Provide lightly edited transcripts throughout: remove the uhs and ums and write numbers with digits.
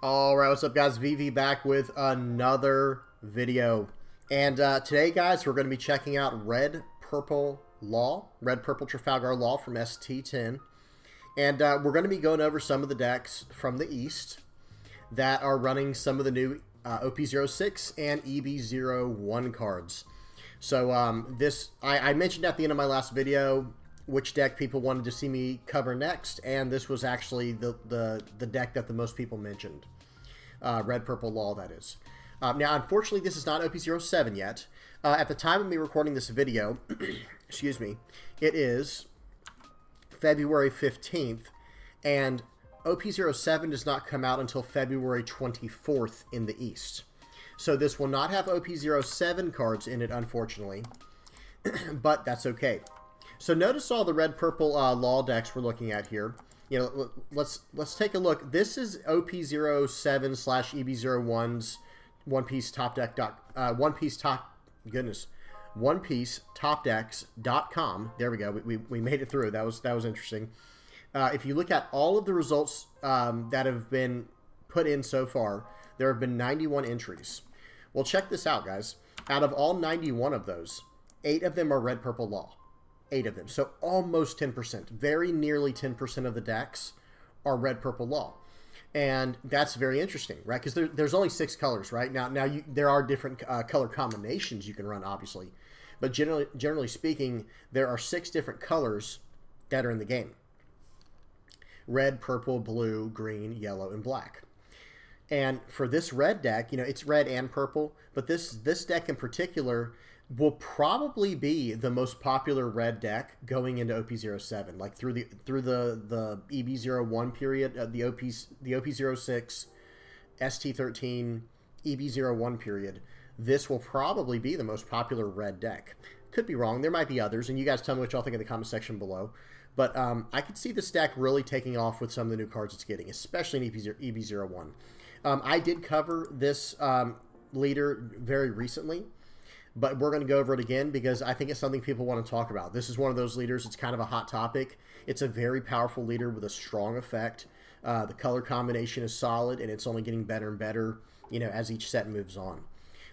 Alright, what's up guys? VV back with another video. And today guys, we're going to be checking out Red Purple Trafalgar Law from ST10. And we're going to be going over some of the decks from the East that are running some of the new OP06 and EB01 cards. So I mentioned at the end of my last video which deck people wanted to see me cover next, and this was actually the deck that the most people mentioned. Red Purple Law, that is. Now, unfortunately, this is not OP07 yet. At the time of me recording this video, excuse me, it is February 15th, and OP07 does not come out until February 24th in the East. So this will not have OP07 cards in it, unfortunately, but that's okay. So notice all the Red Purple Law decks we're looking at here. You know, let's take a look. This is OP07/EB01's One Piece Top Decks.com. There we go. We made it through. That was interesting. If you look at all of the results that have been put in so far, there have been 91 entries. Well, check this out, guys. Out of all 91 of those, 8 of them are Red Purple Law. 8 of them. So almost 10%. Very nearly 10% of the decks are Red Purple Law. And that's very interesting, right? Because there's only 6 colors, right? Now there are different color combinations you can run, obviously. But generally speaking, there are 6 different colors that are in the game. Red, purple, blue, green, yellow, and black. And for this red deck, you know, it's red and purple, but this deck in particular will probably be the most popular red deck going into OP07, like through the EB01 period, the OP06, ST13, EB01 period. This will probably be the most popular red deck. Could be wrong. There might be others, and you guys tell me what y'all think in the comment section below. But I could see this deck really taking off with some of the new cards it's getting, especially in EB01. I did cover this leader very recently, but we're going to go over it again because I think it's something people want to talk about. This is one of those leaders. It's kind of a hot topic. It's a very powerful leader with a strong effect. The color combination is solid, and it's only getting better and better, you know, as each set moves on.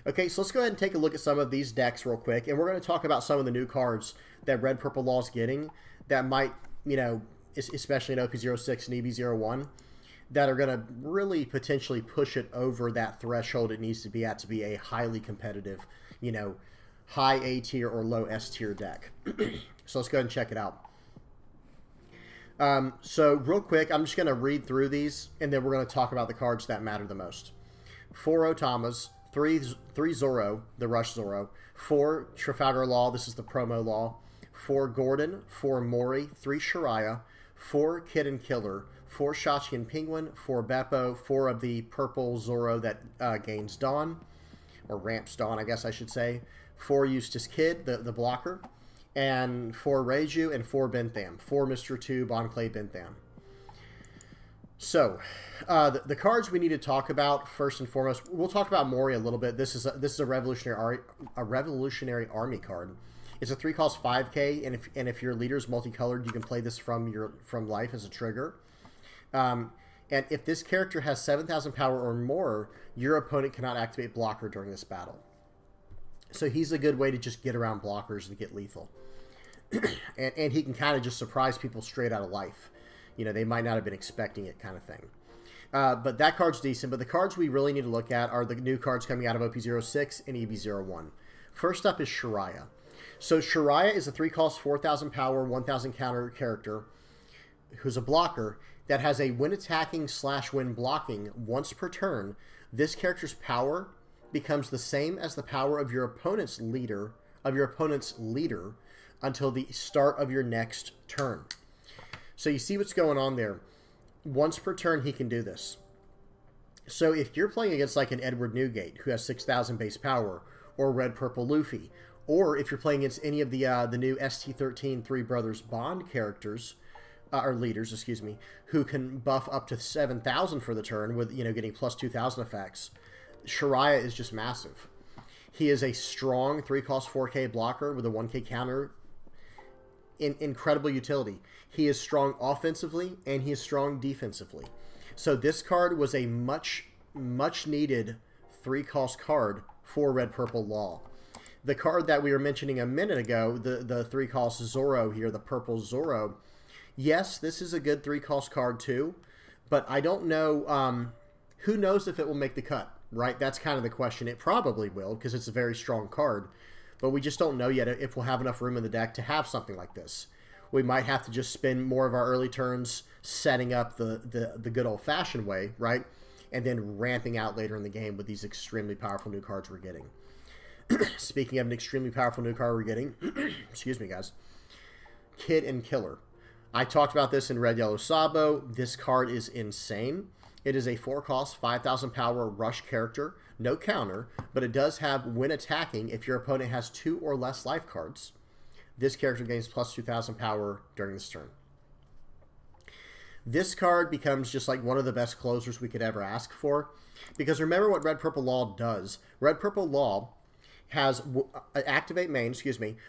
Okay, so let's go ahead and take a look at some of these decks real quick, and we're going to talk about some of the new cards that Red Purple Law is getting that might, you know, especially in OP06 and EB01, that are going to really potentially push it over that threshold it needs to be at to be a highly competitive, you know, high A tier or low S tier deck. So let's go ahead and check it out. So real quick, I'm just going to read through these, and then we're going to talk about the cards that matter the most. 4 Otamas, 3 Zoro, the Rush Zoro, 4 Trafalgar Law, this is the promo Law, 4 Gordon, 4 Mori, 3 Shiraya, 4 Kid and Killer, 4 Shachi and Penguin, 4 Beppo, 4 of the purple Zoro that gains Dawn, or ramps Dawn, I guess I should say, 4 Eustace Kid, the blocker, and 4 Reiju, and 4 Bentham, 4 Mr. 2, Bonclay Bentham. So, the cards we need to talk about first and foremost, we'll talk about Mori a little bit. This is a revolutionary army card. It's a 3 cost 5K, and if your leader is multicolored, you can play this from life as a trigger. And if this character has 7,000 power or more, your opponent cannot activate blocker during this battle. So he's a good way to just get around blockers and get lethal. and he can kind of just surprise people straight out of life. You know, they might not have been expecting it, kind of thing. But that card's decent. But the cards we really need to look at are the new cards coming out of OP06 and EB01. First up is Shiraya. So Shiraya is a 3 cost 4,000 power, 1,000 counter character who's a blocker that has a when attacking / when blocking once per turn. This character's power becomes the same as the power of your opponent's leader until the start of your next turn. So you see what's going on there. Once per turn, he can do this. So if you're playing against like an Edward Newgate who has 6,000 base power, or Red Purple Luffy, or if you're playing against any of the new ST13 Three Brothers Bond characters, or leaders, excuse me, who can buff up to 7,000 for the turn with, you know, getting plus 2,000 effects, Shiraya is just massive. He is a strong 3 cost 4K blocker with a 1K counter. Incredible utility. He is strong offensively and he is strong defensively. So this card was a much needed 3-cost card for Red Purple Law. The card that we were mentioning a minute ago, the 3-cost Zoro here, the purple Zoro. Yes, this is a good 3-cost card too, but I don't know. Who knows if it will make the cut, right? That's kind of the question. It probably will because it's a very strong card, but we just don't know yet if we'll have enough room in the deck to have something like this. We might have to just spend more of our early turns setting up the good old-fashioned way, right? And then ramping out later in the game with these extremely powerful new cards we're getting. Speaking of an extremely powerful new card we're getting, excuse me, guys, Kid and Killer. I talked about this in Red Yellow Sabo. This card is insane. It is a 4-cost, 5,000 power rush character. No counter, but it does have when attacking if your opponent has 2 or less life cards. This character gains plus 2,000 power during this turn. This card becomes just like one of the best closers we could ever ask for. Because remember what Red Purple Law does. Red Purple Law has activate main,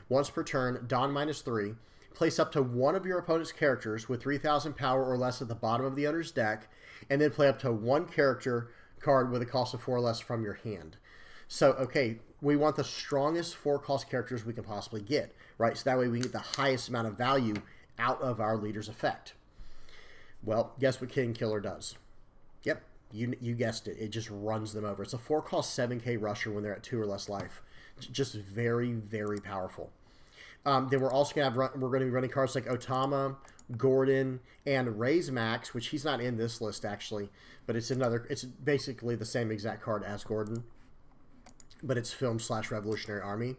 once per turn, Dawn -3. Place up to one of your opponent's characters with 3,000 power or less at the bottom of the owner's deck, and then play up to one character card with a cost of 4 or less from your hand. So, okay, we want the strongest 4-cost characters we can possibly get, right? So that way we get the highest amount of value out of our leader's effect. Well, guess what Kid and Killer does? Yep, you guessed it. It just runs them over. It's a 4-cost 7k rusher when they're at 2 or less life. Just very, very powerful. Then we're also going to be running cards like Otama, Gordon, and Raise Max, which he's not in this list actually, but it's basically the same exact card as Gordon, but it's Film/Revolutionary Army.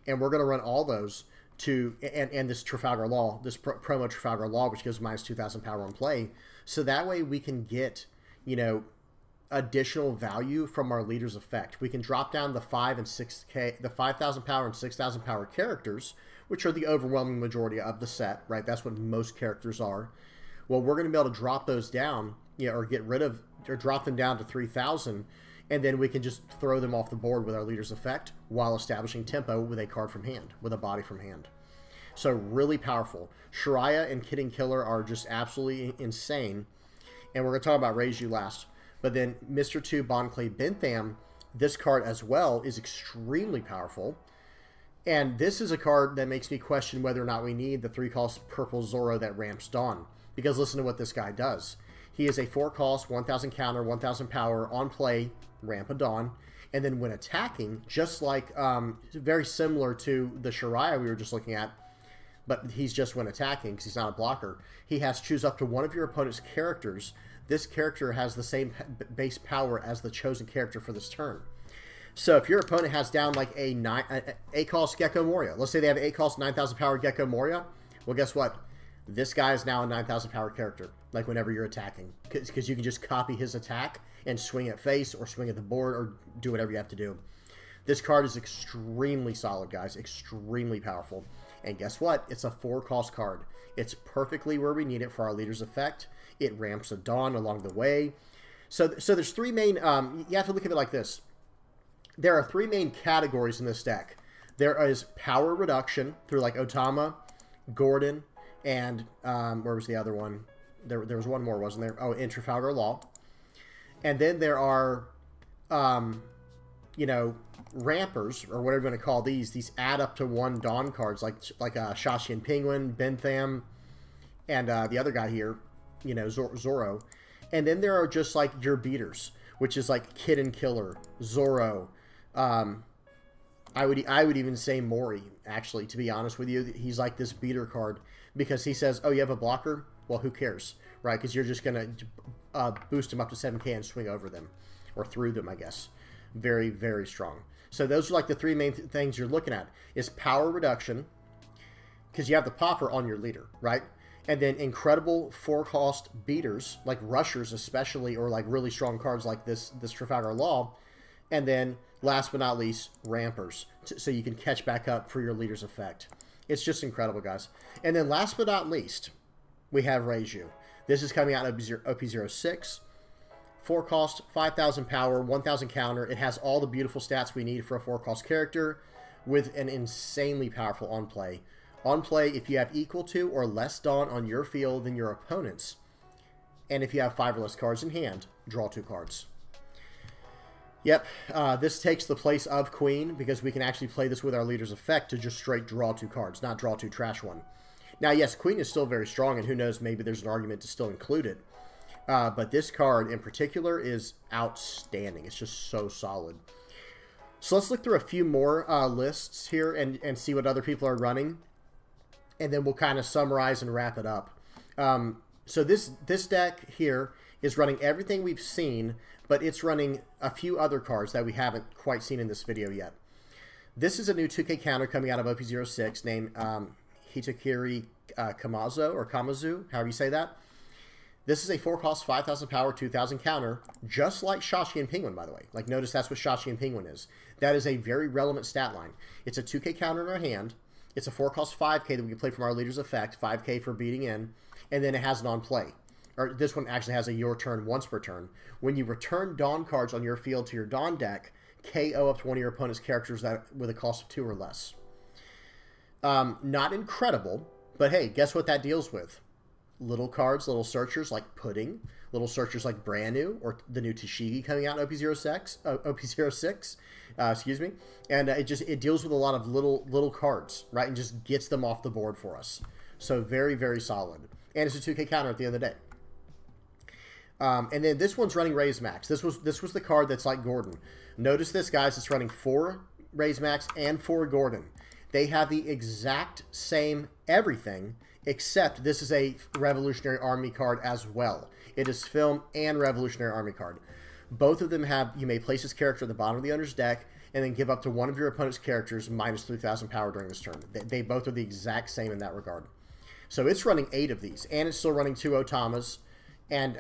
And we're going to run all those and this Trafalgar Law, this promo Trafalgar Law, which gives minus 2,000 power on play. So that way we can get, additional value from our leader's effect. We can drop down the 5 and 6k, the 5,000 power and 6,000 power characters, which are the overwhelming majority of the set, right? That's what most characters are. Well, we're going to be able to drop those down, or get rid of, or drop them down to 3,000, and then we can just throw them off the board with our leader's effect while establishing tempo with a card from hand, with a body from hand. So really powerful. Shariah and Kid and Killer are just absolutely insane, and we're going to talk about Raise You last. But then Mr. 2 Bon Clay Bentham, this card as well is extremely powerful. And this is a card that makes me question whether or not we need the 3-cost purple Zoro that ramps Dawn. Because listen to what this guy does. He is a 4-cost, 1,000 counter, 1,000 power, on play, ramp a Dawn. And then when attacking, just like, very similar to the Shariah we were just looking at, but he's just when attacking because he's not a blocker. He has choose up to one of your opponent's characters. This character has the same base power as the chosen character for this turn. So if your opponent has down like a 8-cost Gecko Moria, let's say they have an 8-cost 9,000 power Gecko Moria, well, guess what? This guy is now a 9,000 power character, like whenever you're attacking, because you can just copy his attack and swing at face or swing at the board or do whatever you have to do. This card is extremely solid, guys, extremely powerful. And guess what? It's a 4-cost card. It's perfectly where we need it for our leader's effect. It ramps a Dawn along the way. So there's 3 main, you have to look at it like this. There are 3 main categories in this deck. There is power reduction through like Otama, Gordon, and where was the other one? There was one more, wasn't there? Oh, in Trafalgar Law. And then there are, rampers, or whatever you want to call these add up to 1 Dawn cards, like Shashi and Penguin, Bentham, and the other guy here, Zoro. And then there are just like your beaters, which is like Kid and Killer, Zoro. I would even say Mori, actually, to be honest with you. He's like this beater card because he says, oh, you have a blocker? Well, who cares, right? Because you're just going to boost them up to 7k and swing over them, or through them, I guess. Very, very strong. So those are like the 3 main things you're looking at. Is power reduction, because you have the popper on your leader, right? And then incredible 4-cost beaters, like rushers especially, or like really strong cards like this Trafalgar Law. And then, last but not least, rampers, so you can catch back up for your leader's effect. It's just incredible, guys. And then last but not least, we have Raise You. This is coming out in OP06. 4-cost, 5,000 power, 1,000 counter. It has all the beautiful stats we need for a 4-cost character with an insanely powerful on-play. On play, if you have equal to or less Dawn on your field than your opponent's, And if you have 5 or less cards in hand, draw 2 cards. Yep, this takes the place of Queen because we can actually play this with our leader's effect to just straight draw 2 cards, not draw 2, trash 1. Now, yes, Queen is still very strong, and who knows, maybe there's an argument to still include it. But this card in particular is outstanding. It's just so solid. So let's look through a few more lists here and see what other people are running. And then we'll kind of summarize and wrap it up. So this deck here is running everything we've seen, but it's running a few other cards that we haven't quite seen in this video yet. This is a new 2K counter coming out of OP06 named Hitakiri Kamazo, or Kamazu, however you say that. This is a 4-cost, 5,000 power, 2,000 counter, just like Shashi and Penguin, by the way. Like, notice that's what Shashi and Penguin is. That is a very relevant stat line. It's a 2K counter in our hand. It's a 4-cost 5K that we can play from our leader's effect, 5K for beating in, and then it has an on-play. Or this one actually has a your turn once per turn. When you return Dawn cards on your field to your Dawn deck, KO up to one of your opponent's characters with a cost of 2 or less. Not incredible, but hey, guess what that deals with? Little cards, little searchers like Pudding, little searchers like Brand New, or the new Tashigi coming out in OP06, excuse me. And it deals with a lot of little cards, right? And just gets them off the board for us. So very, very solid. And it's a 2K counter at the end of the day. And then this one's running Raise Max. This was the card that's like Gordon. Notice this, guys. It's running 4 Raise Max and 4 Gordon. They have the exact same everything, except this is a Revolutionary Army card as well. It is Film and Revolutionary Army card. Both of them have, you may place this character at the bottom of the owner's deck and then give up to one of your opponent's characters minus 3,000 power during this turn. They both are the exact same in that regard. So it's running 8 of these, and it's still running 2 Otamas. And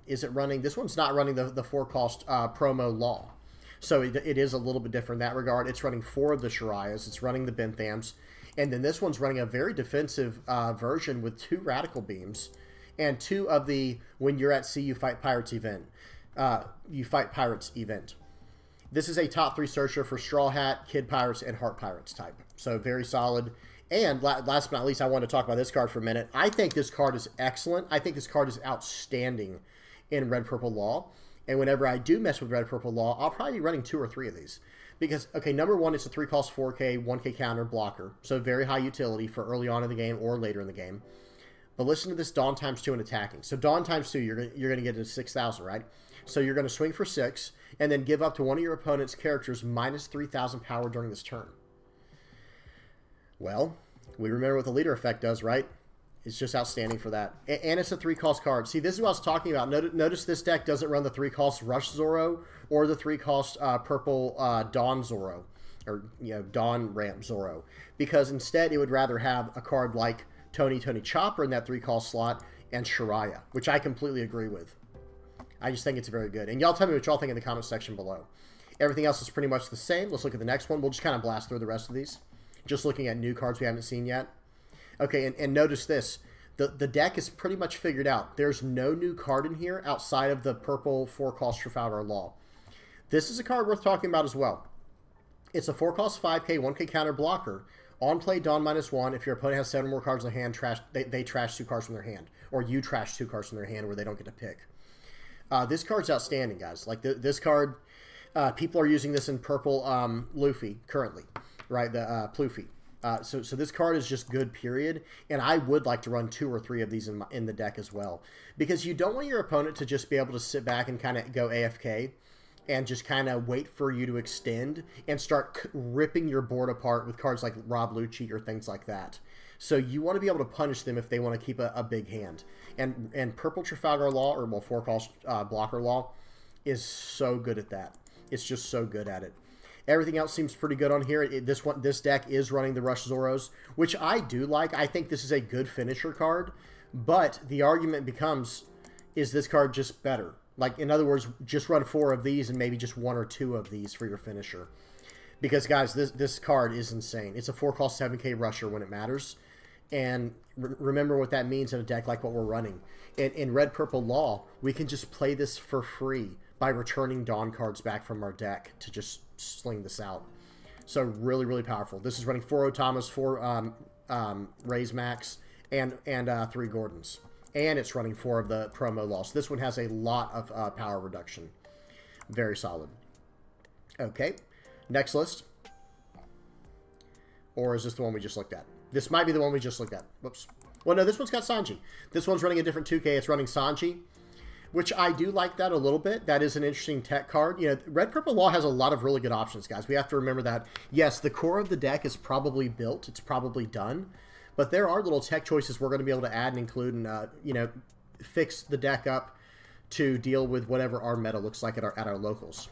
is it running? This one's not running the 4-cost promo Law. So it is a little bit different in that regard. It's running 4 of the Sharias. It's running the Benthams. And then this one's running a very defensive version with 2 Radical Beams and 2 of the When You're at Sea, You Fight Pirates event. This is a top 3 searcher for Straw Hat, Kid Pirates, and Heart Pirates type. So very solid. And last but not least, I want to talk about this card for a minute. I think this card is excellent. I think this card is outstanding in Red Purple Law. And whenever I do mess with Red Purple Law, I'll probably be running 2 or 3 of these. Because, okay, number 1, it's a 3-cost 4K, 1K counter blocker. So very high utility for early on in the game or later in the game. But listen to this Dawn times 2 and attacking. So Dawn times 2, you're going to get to 6,000, right? So you're going to swing for 6 and then give up to one of your opponent's characters minus 3,000 power during this turn. Well, we remember what the leader effect does, right? It's just outstanding for that. And it's a 3-cost card. See, this is what I was talking about. Notice this deck doesn't run the 3-cost Rush Zoro or the 3-cost purple Dawn Zoro, or Dawn Ramp Zoro, because instead it would rather have a card like Tony Chopper in that 3-cost slot and Shariah, which I completely agree with. I just think it's very good. And y'all tell me what y'all think in the comment section below. Everything else is pretty much the same. Let's look at the next one. We'll just kind of blast through the rest of these. Just looking at new cards we haven't seen yet. Okay, and notice this. The deck is pretty much figured out. There's no new card in here outside of the purple 4-cost Trafalgar Law. This is a card worth talking about as well. It's a 4-cost 5K, 1K counter blocker. On play, Dawn -1. If your opponent has 7 more cards in their hand, they trash 2 cards from their hand. Or you trash 2 cards from their hand where they don't get to pick. This card's outstanding, guys. Like, this card, people are using this in purple Luffy currently. Right, the Pluffy. So this card is just good, period. And I would like to run 2 or 3 of these in the deck as well. Because you don't want your opponent to just be able to sit back and kind of go AFK and just kind of wait for you to extend and start ripping your board apart with cards like Rob Lucci or things like that. So you want to be able to punish them if they want to keep a big hand. And Purple Trafalgar Law, or well, 4-cost Blocker Law, is so good at that. It's just so good at it. Everything else seems pretty good on here. This deck is running the Rush Zoros, which I do like. I think this is a good finisher card, but the argument becomes, is this card just better? Like, in other words, just run 4 of these and maybe just 1 or 2 of these for your finisher. Because, guys, this card is insane. It's a 4-cost 7K rusher when it matters. And remember what that means in a deck like what we're running. In Red Purple Law, we can just play this for free by returning Dawn cards back from our deck to just sling this out. So really, really powerful. This is running 4 Otamas, 4 Raise Max, and 3 Gordons. and it's running 4 of the promo law. So this one has a lot of power reduction. Very solid. Okay, next list. Or is this the one we just looked at? This might be the one we just looked at. Whoops. Well, no, this one's got Sanji. This one's running a different 2K. It's running Sanji, which I do like that a little bit. That is an interesting tech card. You know, Red Purple Law has a lot of really good options, guys. We have to remember that, yes, the core of the deck is probably built. It's probably done. But there are little tech choices we're going to be able to add and include and, you know, fix the deck up to deal with whatever our meta looks like at our locals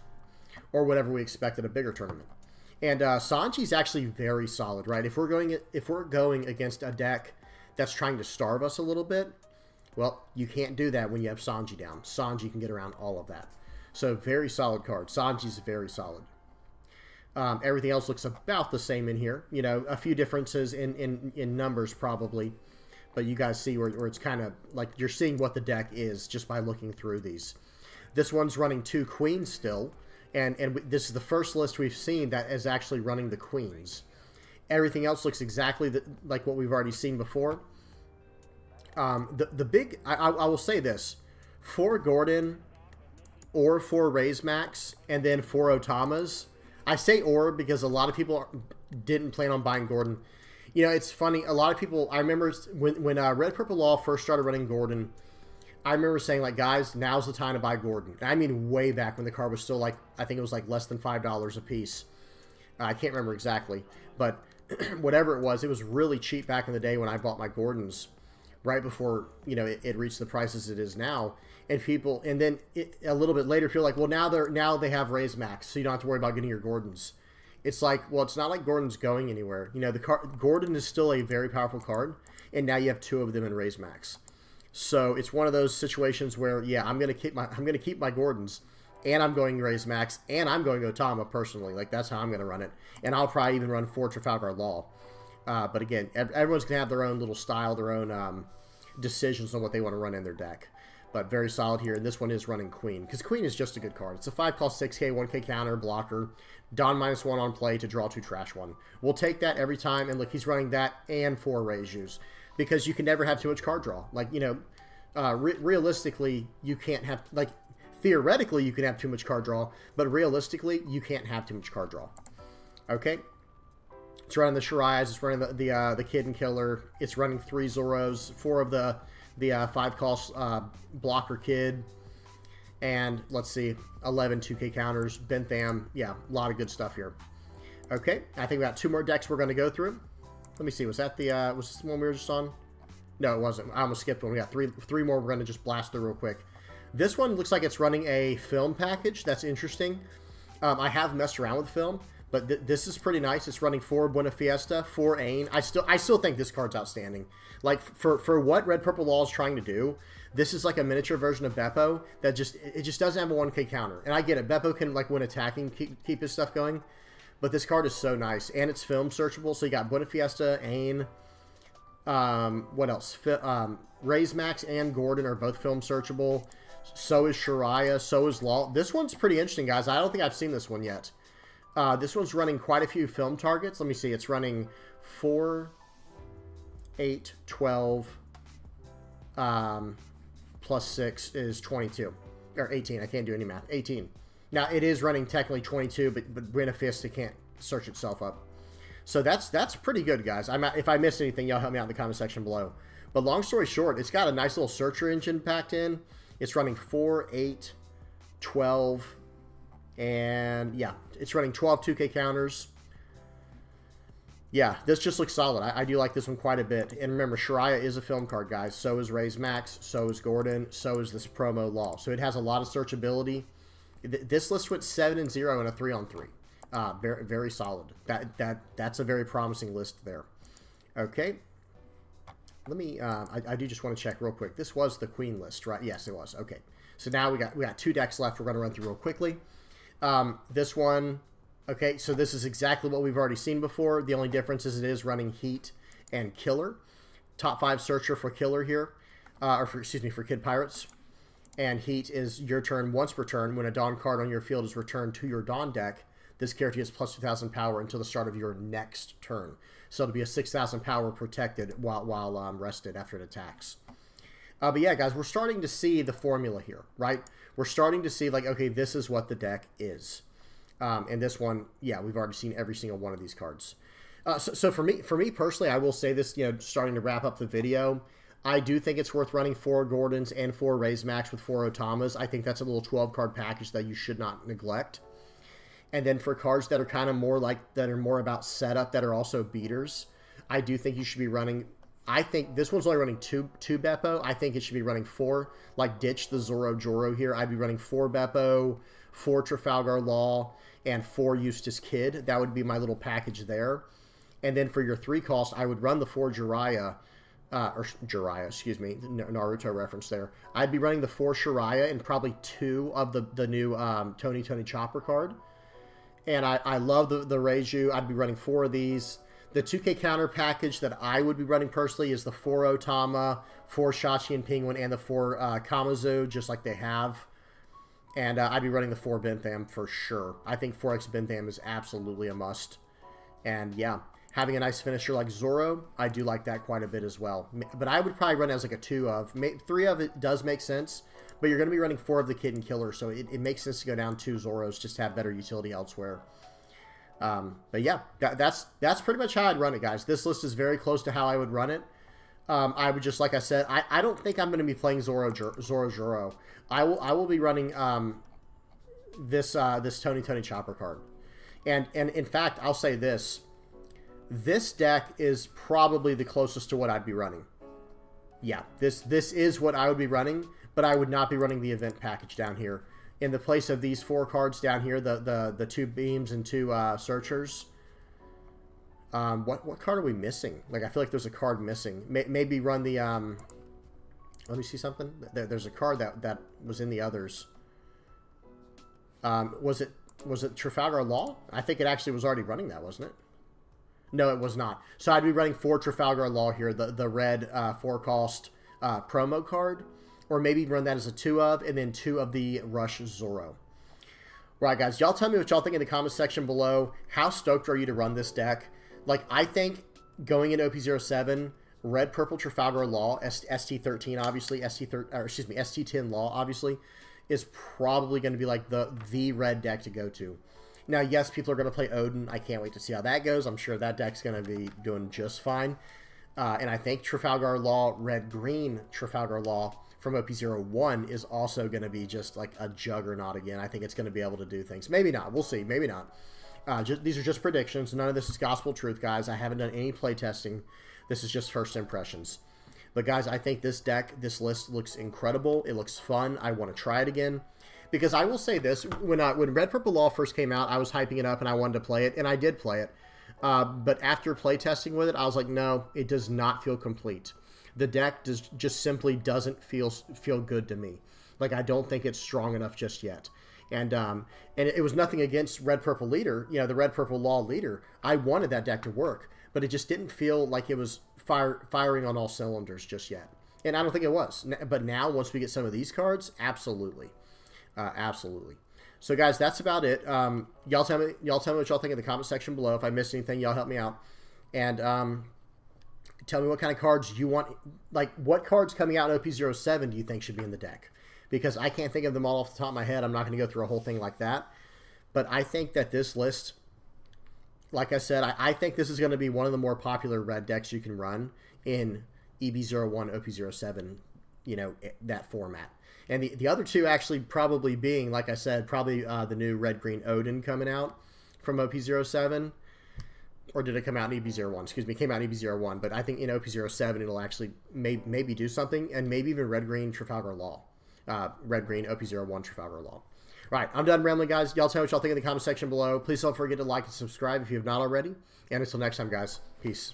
or whatever we expect at a bigger tournament. And Sanji's actually very solid, right? If we're going against a deck that's trying to starve us a little bit, well, you can't do that when you have Sanji down. Sanji can get around all of that. So very solid card. Sanji's very solid. Everything else looks about the same in here. You know, a few differences in numbers probably. But you guys see where it's kind of like you're seeing what the deck is just by looking through these. This one's running 2 queens still. And this is the first list we've seen that is actually running the queens. Everything else looks exactly like what we've already seen before. The big... I will say this. 4 Gordon or 4 Raise Max and then 4 Otamas. I say or because a lot of people didn't plan on buying Gordon. You know, it's funny. A lot of people... I remember when Red Purple Law first started running Gordon... I remember saying, like, guys, now's the time to buy Gordon. And I mean way back when the card was still, like, I think it was, like, less than $5 a piece. I can't remember exactly. But whatever it was really cheap back in the day when I bought my Gordons right before, you know, it reached the prices it is now. And people, and then a little bit later, people are like, well, now they have Raise Max, so you don't have to worry about getting your Gordons. It's like, well, it's not like Gordon's going anywhere. You know, Gordon is still a very powerful card, and now you have 2 of them in Raise Max. So it's one of those situations where, yeah, I'm gonna keep my Gordons, and I'm going Raise Max, and I'm going Otama personally. Like, that's how I'm gonna run it, and I'll probably even run 4 Trafalgar Law. But again, everyone's gonna have their own little style, their own decisions on what they want to run in their deck. But very solid here, and this one is running Queen because Queen is just a good card. It's a 5-cost 6K, 1K counter blocker, Don -1 on play to draw 2 trash 1. We'll take that every time, and look, he's running that and 4 Raise Use. Because you can never have too much card draw. Like, you know, realistically, you can't have, like, theoretically, you can have too much card draw, but realistically, you can't have too much card draw. Okay? It's running the Shirai's, it's running the Kid and Killer, it's running 3 Zoros, 4 of the 5-cost blocker Kid, and, let's see, 11 2K counters, Bentham, yeah, a lot of good stuff here. Okay, I think we got 2 more decks we're going to go through. Let me see. Was that was this the one we were just on? No, it wasn't. I almost skipped one. We got three more we're going to just blast through real quick. This one looks like it's running a film package. That's interesting. I have messed around with film, but this is pretty nice. It's running 4 Buena Fiesta, 4 Ain. I still think this card's outstanding. Like, for what Red Purple Law is trying to do, this is like a miniature version of Beppo that just doesn't have a 1K counter. And I get it. Beppo can, like, when attacking, keep his stuff going. But this card is so nice, and it's film searchable. So you got Buena Fiesta, Ain, what else? Raise Max and Gordon are both film searchable. So is Shiraya, so is Law. This one's pretty interesting, guys. I don't think I've seen this one yet. This one's running quite a few film targets. Let me see. It's running 4, 8, 12, plus 6 is 22. Or 18. I can't do any math. 18. Now, it is running technically 22, but Buena Fiesta can't search itself up. So that's pretty good, guys. If I missed anything, y'all help me out in the comment section below. But long story short, it's got a nice little searcher engine packed in. It's running 4, 8, 12, and yeah, it's running 12 2K counters. Yeah, this just looks solid. I do like this one quite a bit. And remember, Shiraya is a film card, guys. So is Raise Max, so is Gordon, so is this promo Law. So it has a lot of searchability. This list went 7-0 and a 3-on-3. Very, very solid. That's a very promising list there. Okay. Let me. I do just want to check real quick. This was the Queen list, right? Yes, it was. Okay. So now we got 2 decks left. We're going to run through real quickly. This one. Okay. So this is exactly what we've already seen before. The only difference is it is running Heat and Killer. Top 5 searcher for Killer here, excuse me, for Kid Pirates. And Heat is your turn once per turn. When a Dawn card on your field is returned to your Dawn deck, this character gets plus 2,000 power until the start of your next turn. So it'll be a 6,000 power protected while rested after it attacks. But yeah, guys, we're starting to see the formula here, right? We're starting to see, like, okay, this is what the deck is. And this one, yeah, we've already seen every single one of these cards. So for me personally, I will say this, starting to wrap up the video, I do think it's worth running 4 Gordons and 4 Raise Max with 4 Otamas. I think that's a little 12-card package that you should not neglect. And then for cards that are kind of more about setup, that are also beaters, I do think you should be running. I think this one's only running two Beppo. I think it should be running 4. Like, ditch the Zoro Joro here. I'd be running 4 Beppo, 4 Trafalgar Law, and 4 Eustace Kid. That would be my little package there. And then for your 3 cost, I would run the 4 Jiraiya, excuse me, Naruto reference there. I'd be running the 4 Shiraiya and probably 2 of the new Tony Chopper card. And I love the Reiju. I'd be running 4 of these. The 2K counter package that I would be running personally is the 4 Otama, 4 Shachi and Penguin, and the 4 Kamazu, just like they have. And I'd be running the 4 Bentham for sure. I think 4X Bentham is absolutely a must. And yeah, having a nice finisher like Zoro, I do like that quite a bit as well. But I would probably run it as like a 2 of. 3 of it does make sense, but you're going to be running 4 of the Kid and Killer, so it makes sense to go down 2 Zoros just to have better utility elsewhere. But yeah, that's pretty much how I'd run it, guys. This list is very close to how I would run it. I would just, like I said, I don't think I'm going to be playing Zoro Joro. I will be running this Tony Chopper card. And in fact, I'll say this. This deck is probably the closest to what I'd be running. Yeah, this is what I would be running, but I would not be running the event package down here. In the place of these 4 cards down here, the 2 Beams and 2 Searchers. What card are we missing? Like, I feel like there's a card missing. Maybe run the... let me see something. There's a card that was in the others. Was it Trafalgar Law? I think it actually was already running that, wasn't it? No, it was not. So I'd be running 4 Trafalgar Law here, the red 4-cost promo card. Or maybe run that as a 2 of, and then 2 of the Rush Zoro. Right, guys, y'all tell me what y'all think in the comments section below. How stoked are you to run this deck? Like, I think going in OP07, red, purple Trafalgar Law, ST13, obviously, ST10 Law, obviously, is probably going to be like the red deck to go to. Now, yes, people are going to play Odin. I can't wait to see how that goes. I'm sure that deck's going to be doing just fine. And I think Trafalgar Law, red-green Trafalgar Law from OP01 is also going to be just like a juggernaut again. I think it's going to be able to do things. Maybe not. We'll see. Maybe not. These are just predictions. None of this is gospel truth, guys. I haven't done any play testing. This is just first impressions. But, guys, I think this deck, this list looks incredible. It looks fun. I want to try it again. Because I will say this. When Red Purple Law first came out, I was hyping it up and I wanted to play it. And I did play it. But after play testing with it, I was like, no, it does not feel complete. The deck just simply doesn't feel good to me. Like, I don't think it's strong enough just yet. And it was nothing against Red Purple Leader, the Red Purple Law Leader. I wanted that deck to work, but it just didn't feel like it was firing on all cylinders just yet. And I don't think it was. But now, once we get some of these cards, absolutely, absolutely. So, guys, that's about it. Y'all tell me what y'all think in the comment section below. If I missed anything, y'all help me out. And tell me what kind of cards you want. Like, what cards coming out in OP07 do you think should be in the deck? Because I can't think of them all off the top of my head. I'm not going to go through a whole thing like that. But I think that this list, like I said, I think this is going to be one of the more popular red decks you can run in EB01, OP07, that format. And the other 2 actually probably being, like I said, probably the new red-green Odin coming out from OP07. Or did it come out in EB01? Excuse me, it came out in EB01. But I think in OP07 it'll actually maybe do something. And maybe even red-green Trafalgar Law. Red-green OP01 Trafalgar Law. Right, I'm done rambling, guys. Y'all tell me what y'all think in the comment section below. Please don't forget to like and subscribe if you have not already. And until next time, guys, peace.